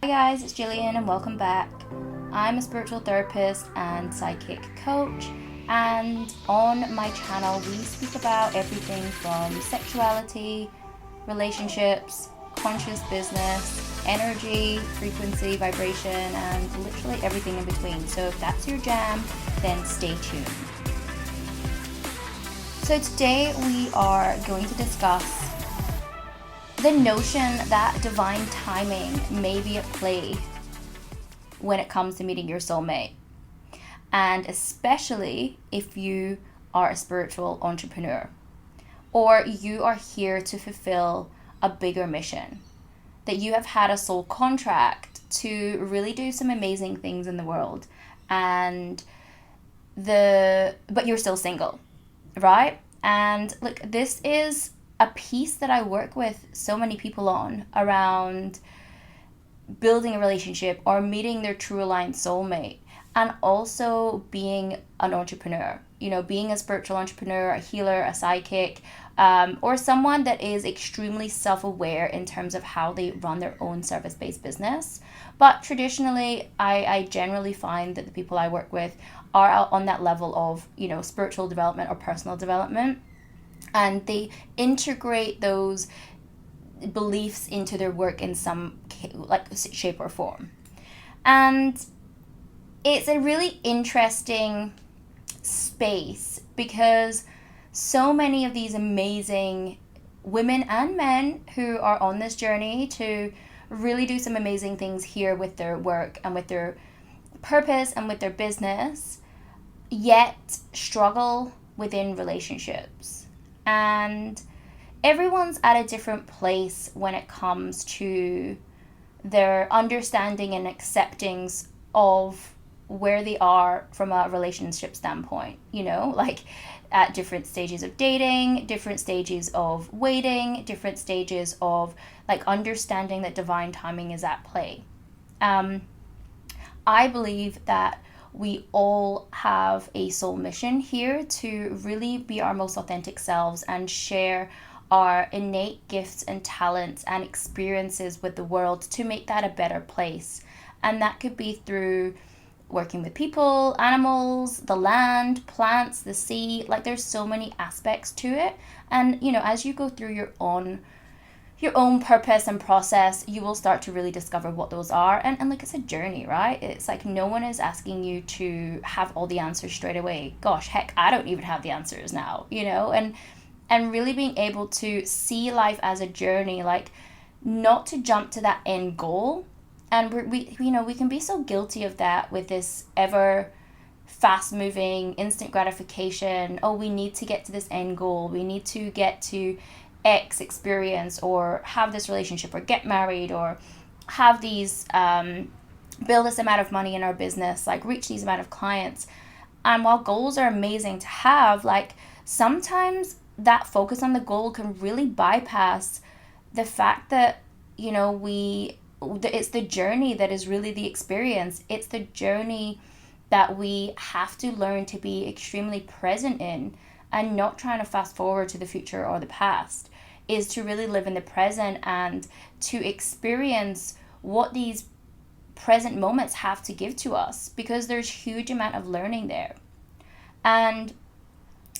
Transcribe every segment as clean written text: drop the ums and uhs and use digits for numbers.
Hi guys, it's Jillian and welcome back. I'm a spiritual therapist and psychic coach, and on my channel we speak about everything from sexuality, relationships, conscious business, energy, frequency, vibration, and literally everything in between. So if that's your jam, then stay tuned. So today we are going to discuss the notion that divine timing may be at play when it comes to meeting your soulmate. And especially if you are a spiritual entrepreneur or you are here to fulfill a bigger mission, that you have had a soul contract to really do some amazing things in the world, and but you're still single, right? And look, this is a piece that I work with so many people on around building a relationship or meeting their true aligned soulmate, and also being an entrepreneur, being a spiritual entrepreneur, a healer, a psychic, or someone that is extremely self-aware in terms of how they run their own service-based business. But traditionally, I generally find that the people I work with are on that level of, spiritual development or personal development, and they integrate those beliefs into their work in some shape or form. And it's a really interesting space because so many of these amazing women and men who are on this journey to really do some amazing things here with their work and with their purpose and with their business, yet struggle within relationships. And everyone's at a different place when it comes to their understanding and acceptance of where they are from a relationship standpoint, like at different stages of dating, different stages of waiting, different stages of understanding that divine timing is at play. I believe that we all have a soul mission here to really be our most authentic selves and share our innate gifts and talents and experiences with the world to make that a better place. And that could be through working with people, animals, the land, plants, the sea. There's so many aspects to it. And, as you go through your own purpose and process, you will start to really discover what those are. And it's a journey, right? It's no one is asking you to have all the answers straight away. Gosh, heck, I don't even have the answers now, and really being able to see life as a journey, not to jump to that end goal. And we can be so guilty of that with this ever fast moving instant gratification. Oh, we need to get to this end goal, we need to get to X experience, or have this relationship, or get married, or have these build this amount of money in our business, reach these amount of clients. And while goals are amazing to have, sometimes that focus on the goal can really bypass the fact that it's the journey that is really the experience. It's the journey that we have to learn to be extremely present in, and not trying to fast forward to the future or the past, is to really live in the present and to experience what these present moments have to give to us, because there's huge amount of learning there. And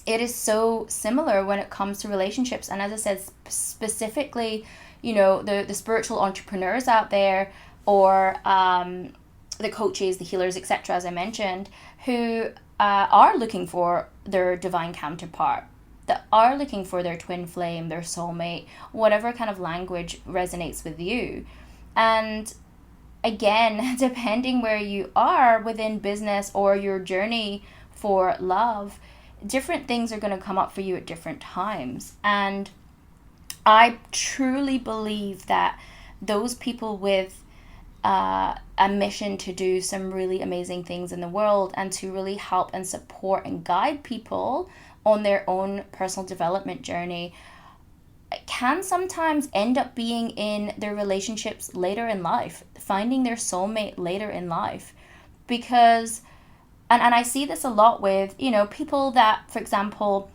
it is so similar when it comes to relationships. And as I said, specifically, the spiritual entrepreneurs out there, or the coaches, the healers, etc., as I mentioned, who are looking for their divine counterpart, that are looking for their twin flame, their soulmate, whatever kind of language resonates with you. And again, depending where you are within business or your journey for love, different things are going to come up for you at different times. And I truly believe that those people with a mission to do some really amazing things in the world, and to really help and support and guide people on their own personal development journey, can sometimes end up being in their relationships later in life, finding their soulmate later in life. Because and I see this a lot with people that, for example,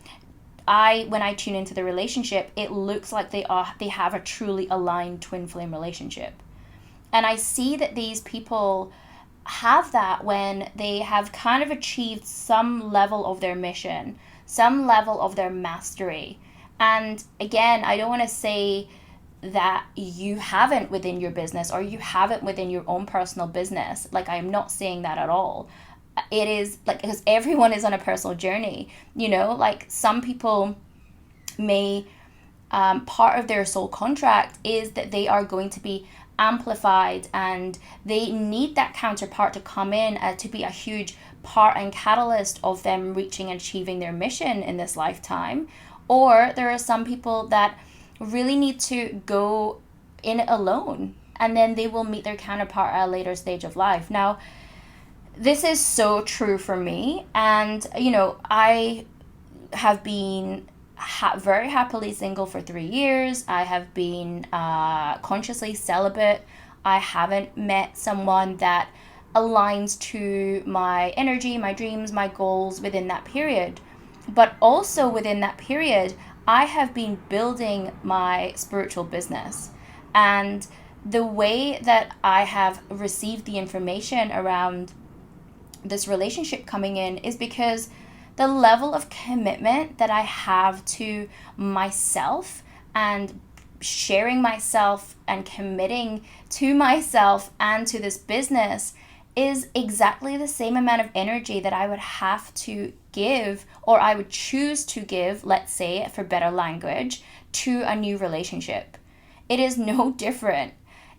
when I tune into the relationship, it looks like they have a truly aligned twin flame relationship. And I see that these people have that when they have kind of achieved some level of their mission, some level of their mastery. And again, I don't want to say that you haven't within your business or you haven't within your own personal business. Like, I am not saying that at all. It is like, because everyone is on a personal journey, like some people may, part of their soul contract is that they are going to be amplified, and they need that counterpart to come in to be a huge part and catalyst of them reaching and achieving their mission in this lifetime. Or there are some people that really need to go in it alone, and then they will meet their counterpart at a later stage of life. Now, this is so true for me, and I have been very happily single for 3 years. I have been consciously celibate. I haven't met someone that aligns to my energy, my dreams, my goals within that period. But also within that period, I have been building my spiritual business. And the way that I have received the information around this relationship coming in is because the level of commitment that I have to myself and sharing myself and committing to myself and to this business is exactly the same amount of energy that I would have to give, or I would choose to give, let's say, for better language, to a new relationship. It is no different.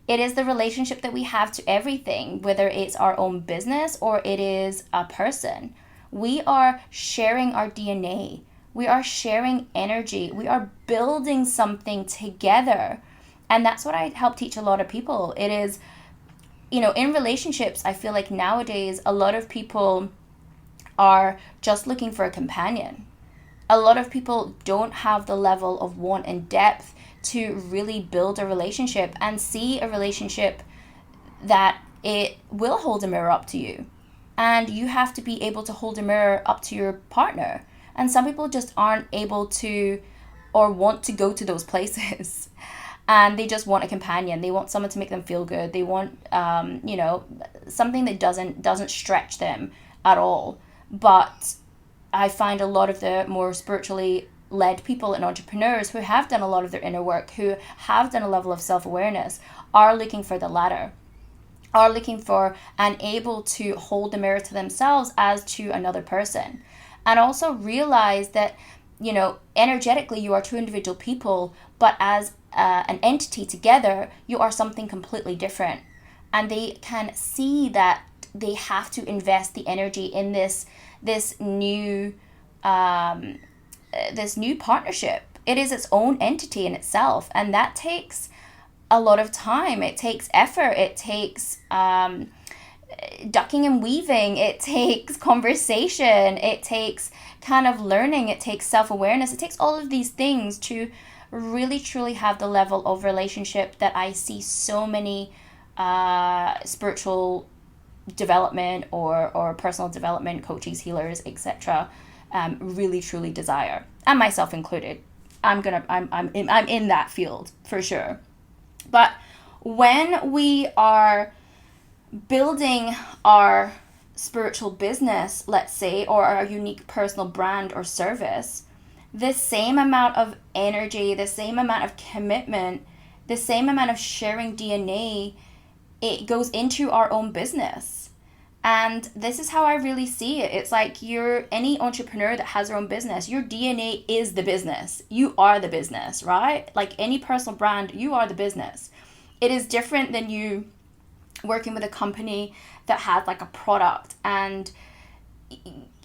It is the relationship that we have to everything, whether it's our own business or it is a person. We are sharing our DNA. We are sharing energy. We are building something together. And that's what I help teach a lot of people. It is, in relationships, I feel like nowadays a lot of people are just looking for a companion. A lot of people don't have the level of want and depth to really build a relationship and see a relationship that it will hold a mirror up to you. And you have to be able to hold a mirror up to your partner. And some people just aren't able to or want to go to those places. And they just want a companion. They want someone to make them feel good. They want, something that doesn't stretch them at all. But I find a lot of the more spiritually led people and entrepreneurs who have done a lot of their inner work, who have done a level of self-awareness, are looking for the latter, are looking for and able to hold the mirror to themselves as to another person. And also realize that, energetically you are two individual people, but as an entity together, you are something completely different. And they can see that they have to invest the energy in this new partnership. It is its own entity in itself, and that takes a lot of time. It takes effort. It takes ducking and weaving. It takes conversation. It takes kind of learning. It takes self-awareness. It takes all of these things to really truly have the level of relationship that I see so many spiritual development or personal development coaches, healers, etc. Really truly desire, and myself included. I'm in that field for sure. But when we are building our spiritual business, let's say, or our unique personal brand or service, the same amount of energy, the same amount of commitment, the same amount of sharing DNA, it goes into our own business. And this is how I really see it. It's like any entrepreneur that has their own business, your DNA is the business. You are the business, right? Like any personal brand, you are the business. It is different than you working with a company that has like a product, and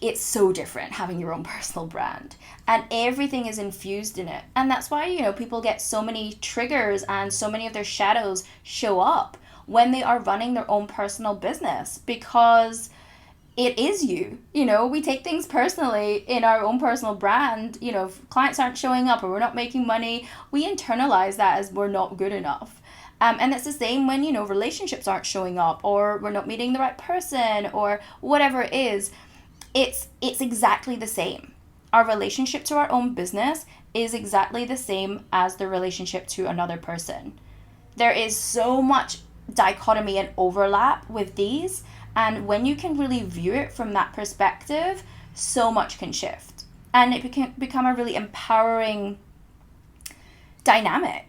it's so different having your own personal brand, and everything is infused in it. And that's why, people get so many triggers and so many of their shadows show up when they are running their own personal business, because it is you. We take things personally in our own personal brand. If clients aren't showing up or we're not making money, we internalize that as we're not good enough. And it's the same when, relationships aren't showing up, or we're not meeting the right person, or whatever it is. It's exactly the same. Our relationship to our own business is exactly the same as the relationship to another person. There is so much dichotomy and overlap with these. And when you can really view it from that perspective, so much can shift. And it can become a really empowering dynamic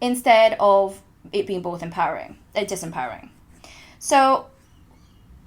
instead of it being both disempowering. So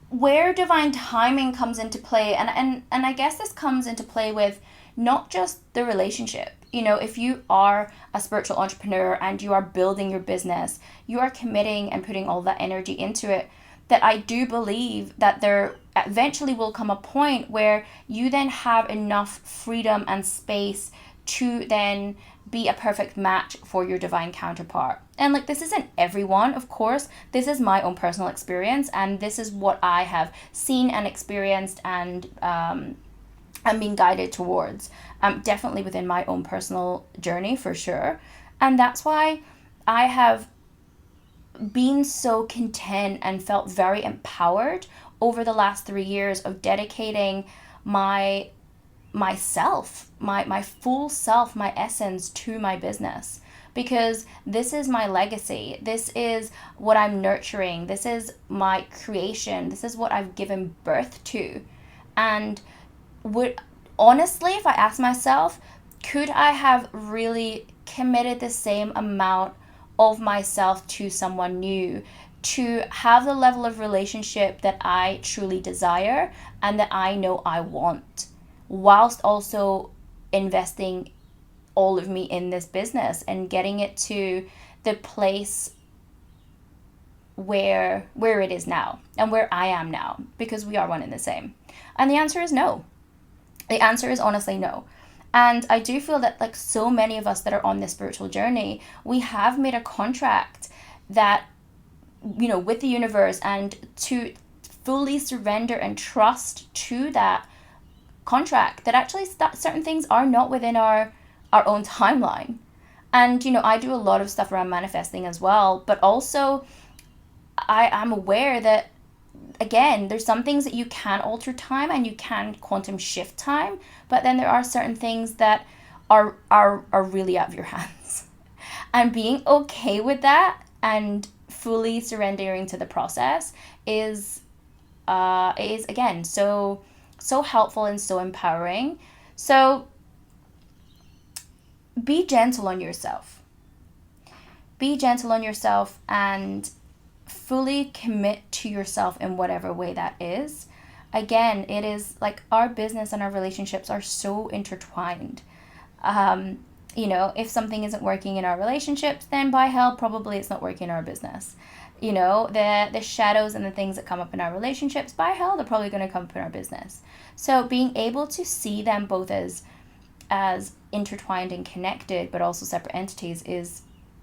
where divine timing comes into play, and I guess this comes into play with not just the relationship. If you are a spiritual entrepreneur and you are building your business, you are committing and putting all that energy into it, that I do believe that there eventually will come a point where you then have enough freedom and space to then be a perfect match for your divine counterpart. And this isn't everyone, of course. This is my own personal experience, and this is what I have seen and experienced and being guided towards, definitely within my own personal journey, for sure. And that's why I have been so content and felt very empowered over the last 3 years of dedicating myself, my full self, my essence to my business, because this is my legacy. This is what I'm nurturing. This is my creation. This is what I've given birth to. And honestly, if I ask myself, could I have really committed the same amount of myself to someone new, to have the level of relationship that I truly desire and that I know I want, whilst also investing all of me in this business and getting it to the place where it is now and where I am now, because we are one and the same? And the answer is no. The answer is honestly no. And I do feel that so many of us that are on this spiritual journey, we have made a contract that, with the universe, and to fully surrender and trust to that contract, that actually certain things are not within our own timeline. And, I do a lot of stuff around manifesting as well, but also I am aware that, again, there's some things that you can alter time and you can quantum shift time, but then there are certain things that are really out of your hands. And being okay with that and fully surrendering to the process is again so helpful and so empowering. So be gentle on yourself. Be gentle on yourself and fully commit to yourself in whatever way that is. Again, it is our business and our relationships are so intertwined. If something isn't working in our relationships, then by hell, probably it's not working in our business. The shadows and the things that come up in our relationships, by hell, they're probably going to come up in our business. So being able to see them both as intertwined and connected, but also separate entities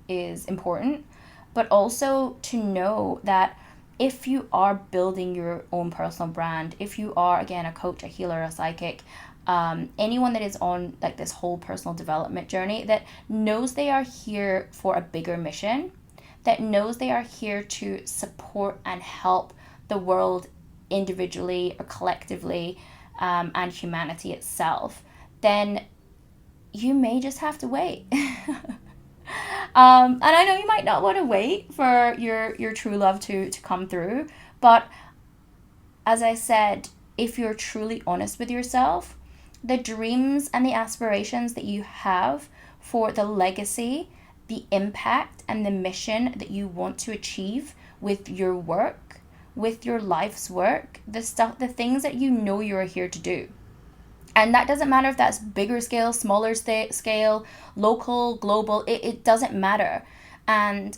is important. But also to know that if you are building your own personal brand, if you are, again, a coach, a healer, a psychic, anyone that is on this whole personal development journey, that knows they are here for a bigger mission, that knows they are here to support and help the world individually or collectively, and humanity itself, then you may just have to wait. And I know you might not want to wait for your true love to come through, but as I said, if you're truly honest with yourself, the dreams and the aspirations that you have for the legacy, the impact, and the mission that you want to achieve with your work, with your life's work, the things that you're here to do. And that doesn't matter if that's bigger scale, smaller scale, local, global, it doesn't matter. And,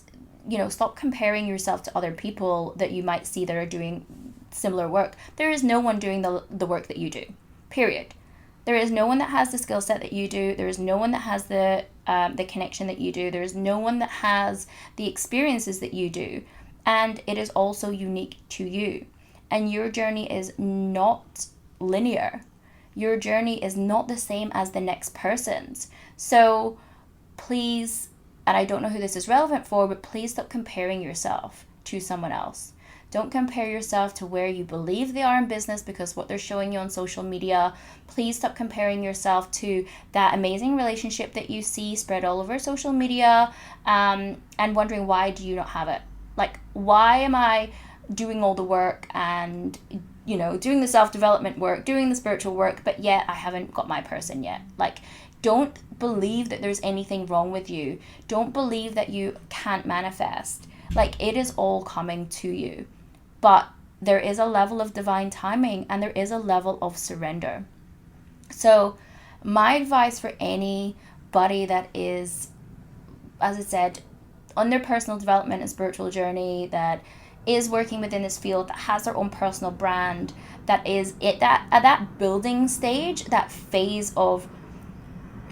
stop comparing yourself to other people that you might see that are doing similar work. There is no one doing the work that you do, period. There is no one that has the skill set that you do. There is no one that has the connection that you do. There is no one that has the experiences that you do. And it is also unique to you. And your journey is not linear. Your journey is not the same as the next person's. So please, and I don't know who this is relevant for, but please stop comparing yourself to someone else. Don't compare yourself to where you believe they are in business because what they're showing you on social media. Please stop comparing yourself to that amazing relationship that you see spread all over social media, and wondering why do you not have it. Like, why am I doing all the work and, doing the self-development work, doing the spiritual work, but yet I haven't got my person yet? Like, don't believe that there's anything wrong with you. Don't believe that you can't manifest. Like, it is all coming to you. But there is a level of divine timing and there is a level of surrender. So my advice for anybody that is, as I said, on their personal development and spiritual journey, that is working within this field, that has their own personal brand, that is at that building stage, that phase of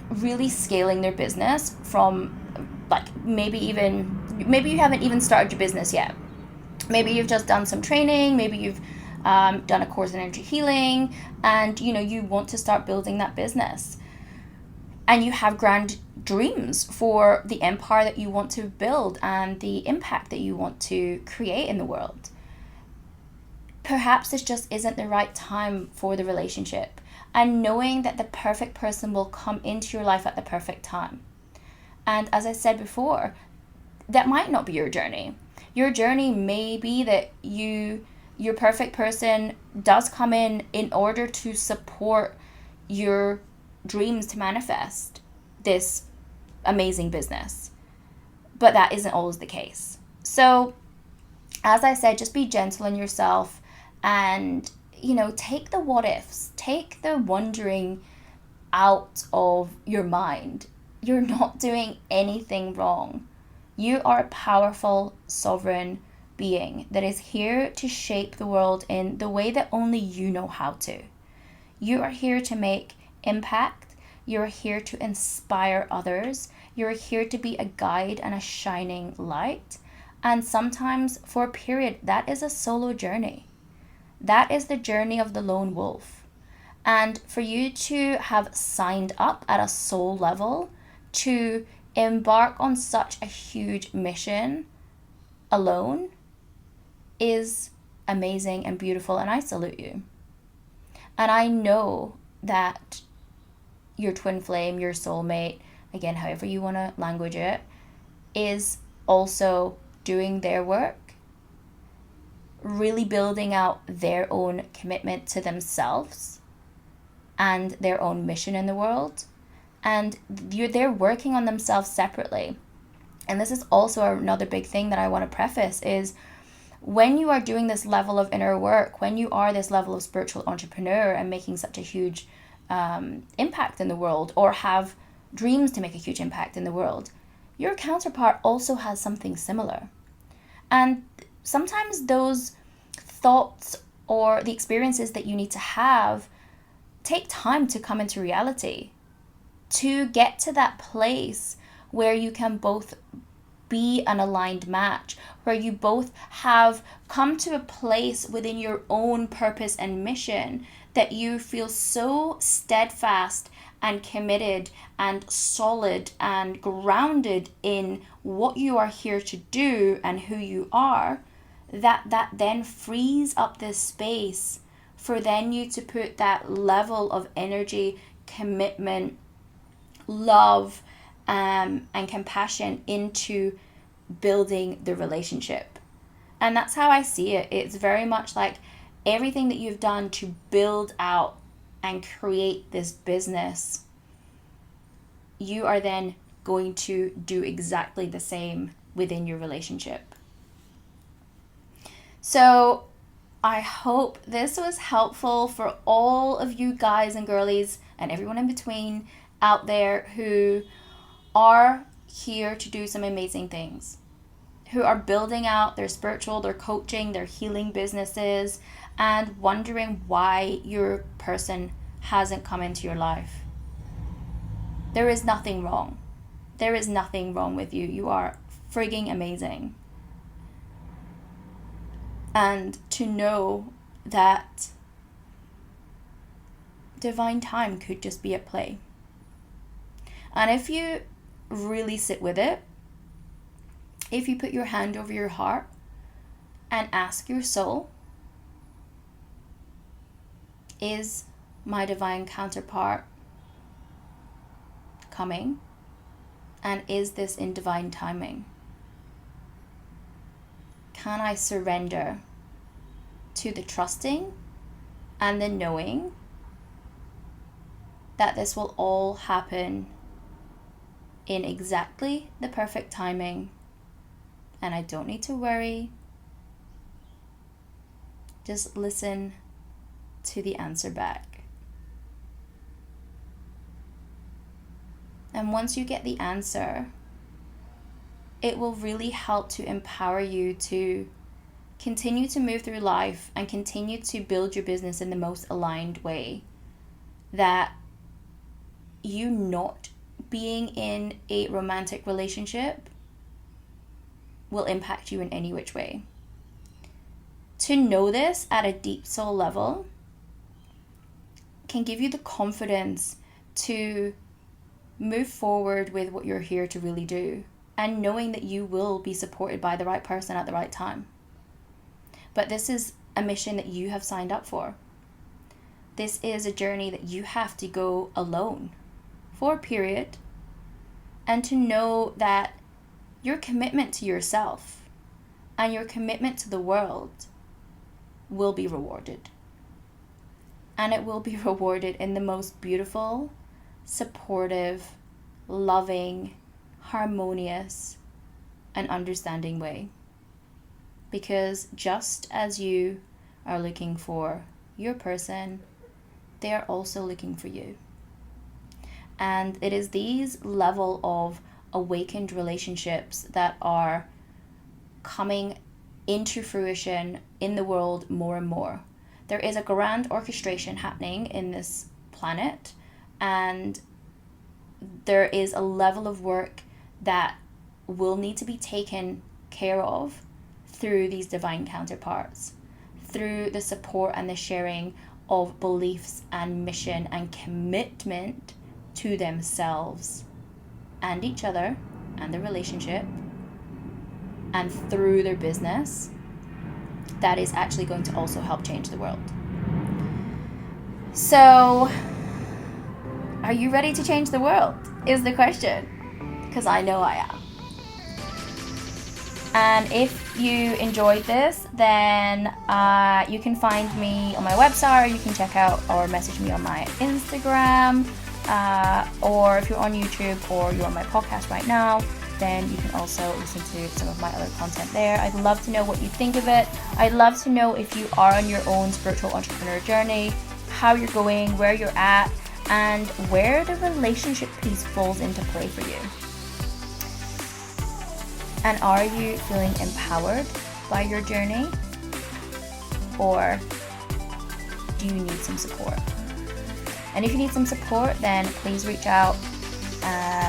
really scaling their business from, like, maybe you haven't even started your business yet. Maybe you've just done some training, maybe you've done a course in energy healing, and you want to start building that business. And you have grand dreams for the empire that you want to build and the impact that you want to create in the world. Perhaps this just isn't the right time for the relationship. And knowing that the perfect person will come into your life at the perfect time. And as I said before, that might not be your journey. Your journey may be that your perfect person does come in order to support your dreams to manifest this amazing business. But that isn't always the case. So, as I said, just be gentle on yourself and, take the what ifs, take the wondering out of your mind. You're not doing anything wrong. You are a powerful, sovereign being that is here to shape the world in the way that only you know how to. You are here to make impact. You're here to inspire others. You're here to be a guide and a shining light. And sometimes, for a period, that is a solo journey. That is the journey of the lone wolf. And for you to have signed up at a soul level to embark on such a huge mission alone is amazing and beautiful, and I salute you. And I know that your twin flame, your soulmate, again, however you want to language it, is also doing their work, really building out their own commitment to themselves and their own mission in the world. And they're working on themselves separately. And this is also another big thing that I want to preface is when you are doing this level of inner work, when you are this level of spiritual entrepreneur and making such a huge impact in the world, or have dreams to make a huge impact in the world, your counterpart also has something similar. And sometimes those thoughts or the experiences that you need to have take time to come into reality, to get to that place where you can both be an aligned match, where you both have come to a place within your own purpose and mission that you feel so steadfast and committed and solid and grounded in what you are here to do and who you are, that then frees up this space for then you to put that level of energy, commitment, love, and compassion into building the relationship. And that's how I see it. It's very much like everything that you've done to build out and create this business, you are then going to do exactly the same within your relationship. So I hope this was helpful for all of you guys and girlies and everyone in between out there who are here to do some amazing things, who are building out their spiritual, their coaching, their healing businesses, and wondering why your person hasn't come into your life. There is nothing wrong. There is nothing wrong with you. You are frigging amazing. And to know that divine time could just be at play. And if you really sit with it, if you put your hand over your heart and ask your soul, is my divine counterpart coming? And is this in divine timing? can I surrender to the trusting and the knowing that this will all happen in exactly the perfect timing, and I don't need to worry. Just listen to the answer back. And once you get the answer, it will really help to empower you to continue to move through life and continue to build your business in the most aligned way. That you not being in a romantic relationship will impact you in any which way. To know this at a deep soul level can give you the confidence to move forward with what you're here to really do, and knowing that you will be supported by the right person at the right time. But this is a mission that you have signed up for. This is a journey that you have to go alone for a period, and to know that your commitment to yourself and your commitment to the world will be rewarded. And it will be rewarded in the most beautiful, supportive, loving, harmonious, and understanding way. Because just as you are looking for your person, they are also looking for you. And it is these level of awakened relationships that are coming into fruition in the world more and more. There is a grand orchestration happening in this planet, and there is a level of work that will need to be taken care of through these divine counterparts, through the support and the sharing of beliefs and mission and commitment to themselves and each other and their relationship, and through their business, that is actually going to also help change the world. So, are you ready to change the world? Is the question. Because I know I am. And if you enjoyed this, then you can find me on my website, or you can check out or message me on my Instagram, or if you're on YouTube or you're on my podcast right now, then you can also listen to some of my other content there. I'd love to know what you think of it. I'd love to know if you are on your own spiritual entrepreneur journey, how you're going, where you're at, and where the relationship piece falls into play for you. And are you feeling empowered by your journey? Or do you need some support? And if you need some support, then please reach out,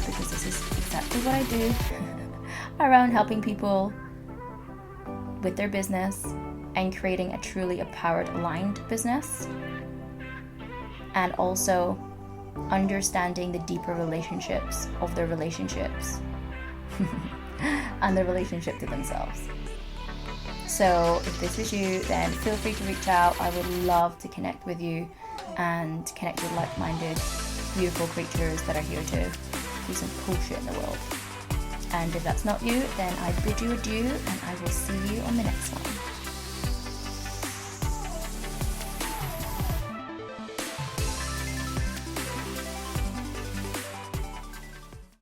because this is exactly what I do around helping people with their business and creating a truly empowered, aligned business, and also understanding the deeper relationships of their relationships and their relationship to themselves. So if this is you, then feel free to reach out. I would love to connect with you and connect with like-minded, beautiful creatures that are here to do some cool shit in the world. And if that's not you, then I bid you adieu, and I will see you on the next one.